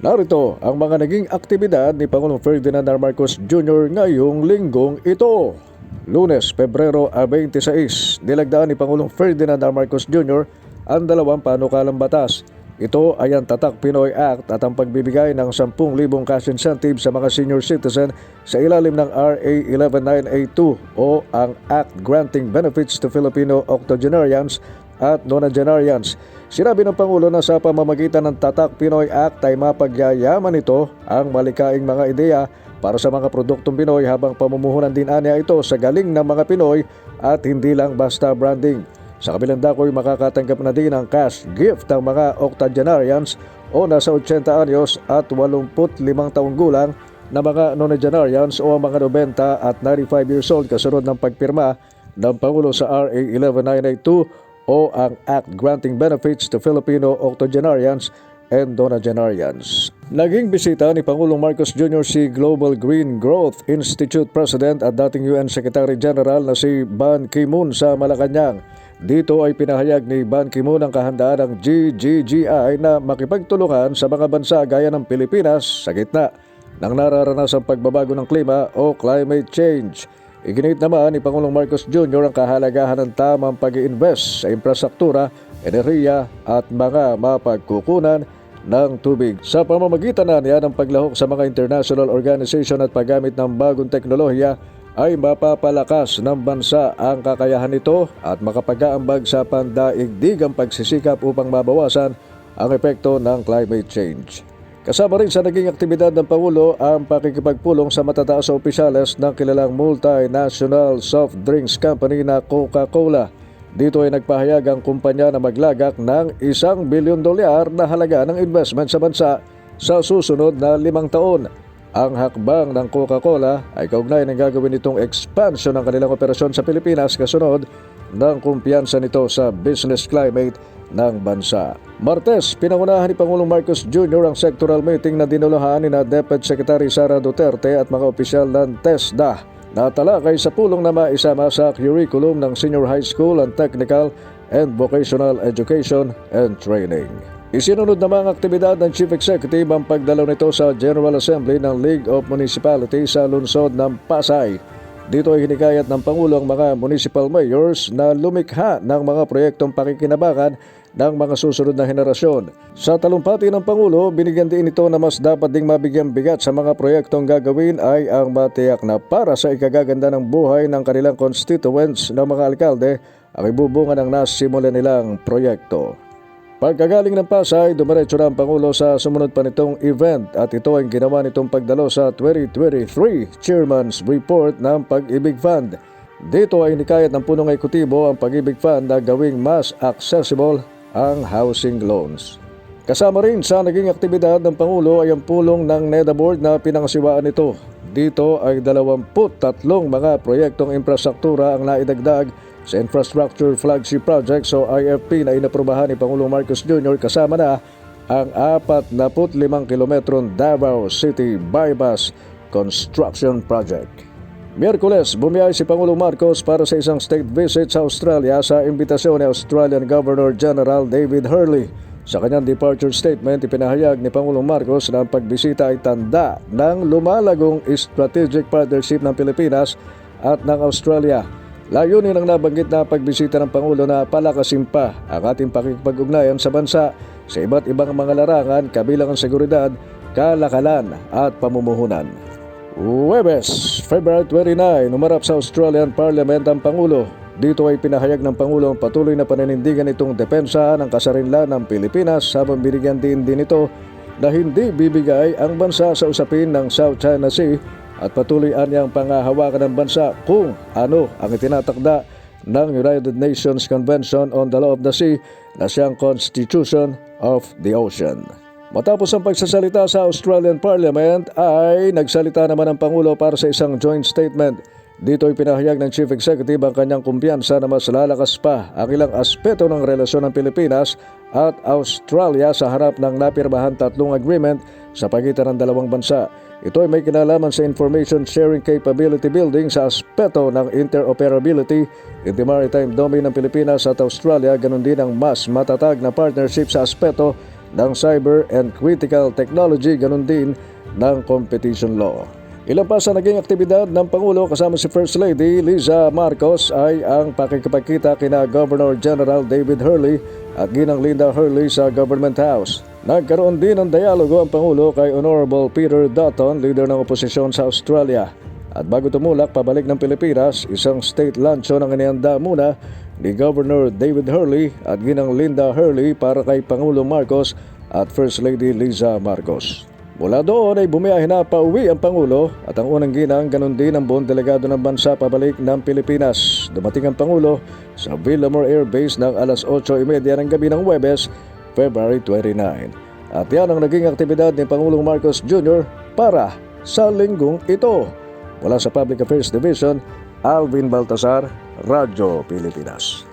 Narito ang mga naging aktibidad ni Pangulong Ferdinand R. Marcos Jr. ngayong linggong ito. Lunes, Pebrero 26, nilagdaan ni Pangulong Ferdinand R. Marcos Jr. ang dalawang panukalang batas. Ito ay ang Tatak Pinoy Act at ang pagbibigay ng 10,000 cash incentive sa mga senior citizen sa ilalim ng RA 11982 o ang Act Granting Benefits to Filipino Octogenarians at Nonagenarians. Sinabi ng Pangulo na sa pamamagitan ng Tatak Pinoy Act ay mapagyayaman ito ang malikaing mga ideya para sa mga produktong Pinoy habang pamumuhunan din anya ito sa galing ng mga Pinoy at hindi lang basta branding. Sa kabilang dako'y makakatanggap na din ang cash gift ang mga octogenarians o nasa 80 anyos at 85 taong gulang na mga nonagenarians o ang mga 90 at 95 years old kasunod ng pagpirma ng Pangulo sa RA 11982 o ang Act Granting Benefits to Filipino Octogenarians and Nonagenarians. Naging bisita ni Pangulong Marcos Jr. si Global Green Growth Institute President at dating UN Secretary General na si Ban Ki-moon sa Malacanang. Dito ay pinahayag ni Ban Ki-moon ang kahandaan ng GGGI na makipagtulungan sa mga bansa gaya ng Pilipinas sa gitna ng nararanasang pagbabago ng klima o climate change. Iginit naman ni Pangulong Marcos Jr. ang kahalagahan ng tamang pag-iinvest sa infrastruktura, enerhiya at mga mapagkukunan ng tubig. Sa pamamagitan na niya ng paglahok sa mga international organization at paggamit ng bagong teknolohiya, ay mapapalakas ng bansa ang kakayahan nito at makapag-aambag sa pandaigdigang pagsisikap upang mabawasan ang epekto ng climate change. Kasama rin sa naging aktibidad ng Pangulo ang pakikipagpulong sa matataas na opisyales ng kilalang multinational soft drinks company na Coca-Cola. Dito ay nagpahayag ang kumpanya na maglagak ng $1 bilyon na halaga ng investment sa bansa sa susunod na 5 taon. Ang hakbang ng Coca-Cola ay kaugnay ng gagawin nitong expansion ng kanilang operasyon sa Pilipinas kasunod ng kumpiyansa nito sa business climate ng bansa. Martes, pinangunahan ni Pangulong Marcos Jr. ang sectoral meeting na dinulahan ni Deputy Secretary Sara Duterte at mga opisyal ng TESDA na talakay sa pulong na maisama sa curriculum ng Senior High School and Technical and Vocational Education and Training. Isinunod naman ang aktibidad ng Chief Executive ang pagdalaw nito sa General Assembly ng League of Municipalities sa lungsod ng Pasay. Dito ay hinikayat ng Pangulo ang mga municipal mayors na lumikha ng mga proyektong pakikinabangan ng mga susunod na henerasyon. Sa talumpati ng Pangulo, binigyan din ito na mas dapat ding mabigyang bigat sa mga proyektong gagawin ay ang matiyak na para sa ikagaganda ng buhay ng kanilang constituents ng mga alkalde ang ibubunga ng nasimulan nilang proyekto. Pagkagaling ng Pasay, dumiretso na ang Pangulo sa sumunod pa nitong event at ito ang ginawa nitong pagdalo sa 2023 Chairman's Report ng Pag-ibig Fund. Dito ay hinikayat ng punong ekutibo ang Pag-ibig Fund na gawing mas accessible ang housing loans. Kasama rin sa naging aktibidad ng Pangulo ay ang pulong ng NEDA Board na pinangasiwaan nito. Dito ay 23 mga proyektong infrastruktura ang naidagdag sa Infrastructure Flagship Projects o IFP na inaprubahan ni Pangulong Marcos Jr. kasama na ang 45 kilometrong Davao City Bypass Construction Project. Miyerkules, bumiyay si Pangulong Marcos para sa isang state visit sa Australia sa imbitasyon ni Australian Governor General David Hurley. Sa kanyang departure statement, ipinahayag ni Pangulong Marcos na ang pagbisita ay tanda ng lumalagong strategic partnership ng Pilipinas at ng Australia. Layunin ang nabanggit na pagbisita ng Pangulo na palakasin pa ang ating pakikipag-ugnayan sa bansa sa iba't ibang mga larangan kabilang ang seguridad, kalakalan at pamumuhunan. Huwebes, February 29, umarap sa Australian Parliament ang Pangulo. Dito ay pinahayag ng Pangulo ang patuloy na paninindigan itong depensa ng kasarinlan ng Pilipinas habang binigyan din ito na hindi bibigay ang bansa sa usapin ng South China Sea at patuloy niyang pangahawakan ng bansa kung ano ang itinatakda ng United Nations Convention on the Law of the Sea na siyang Constitution of the Ocean. Matapos ang pagsasalita sa Australian Parliament ay nagsalita naman ang Pangulo para sa isang joint statement. Dito ay pinahayag ng Chief Executive ang kanyang kumpiyansa na mas lalakas pa ang ilang aspeto ng relasyon ng Pilipinas at Australia sa harap ng napirmahan 3 agreement sa pagitan ng dalawang bansa. Ito ay may kinalaman sa information sharing capability building sa aspeto ng interoperability in the maritime domain ng Pilipinas at Australia, ganun din ang mas matatag na partnership sa aspeto ng Cyber and Critical Technology, ganun din ng Competition Law. Ilan pa sa naging aktibidad ng Pangulo kasama si First Lady Liza Marcos ay ang pakikipagkita kina Governor General David Hurley at Ginang Linda Hurley sa Government House. Nagkaroon din ng dialogo ang Pangulo kay Honorable Peter Dutton, leader ng oposisyon sa Australia. At bago tumulak pabalik ng Pilipinas, isang state luncheon ang inihanda muna ni Governor David Hurley at Ginang Linda Hurley para kay Pangulong Marcos at First Lady Liza Marcos. Mula doon ay bumiyahe na pauwi ang Pangulo at ang unang ginang ganon din ang buong delegado ng bansa pabalik ng Pilipinas. Dumating ang Pangulo sa Villamor Air Base ng alas 8:30 ng gabi ng Huwebes, February 29. At yan ang naging aktibidad ni Pangulong Marcos Jr. para sa linggong ito. Mula sa Public Affairs Division, Alvin Baltasar, Radyo Pilipinas.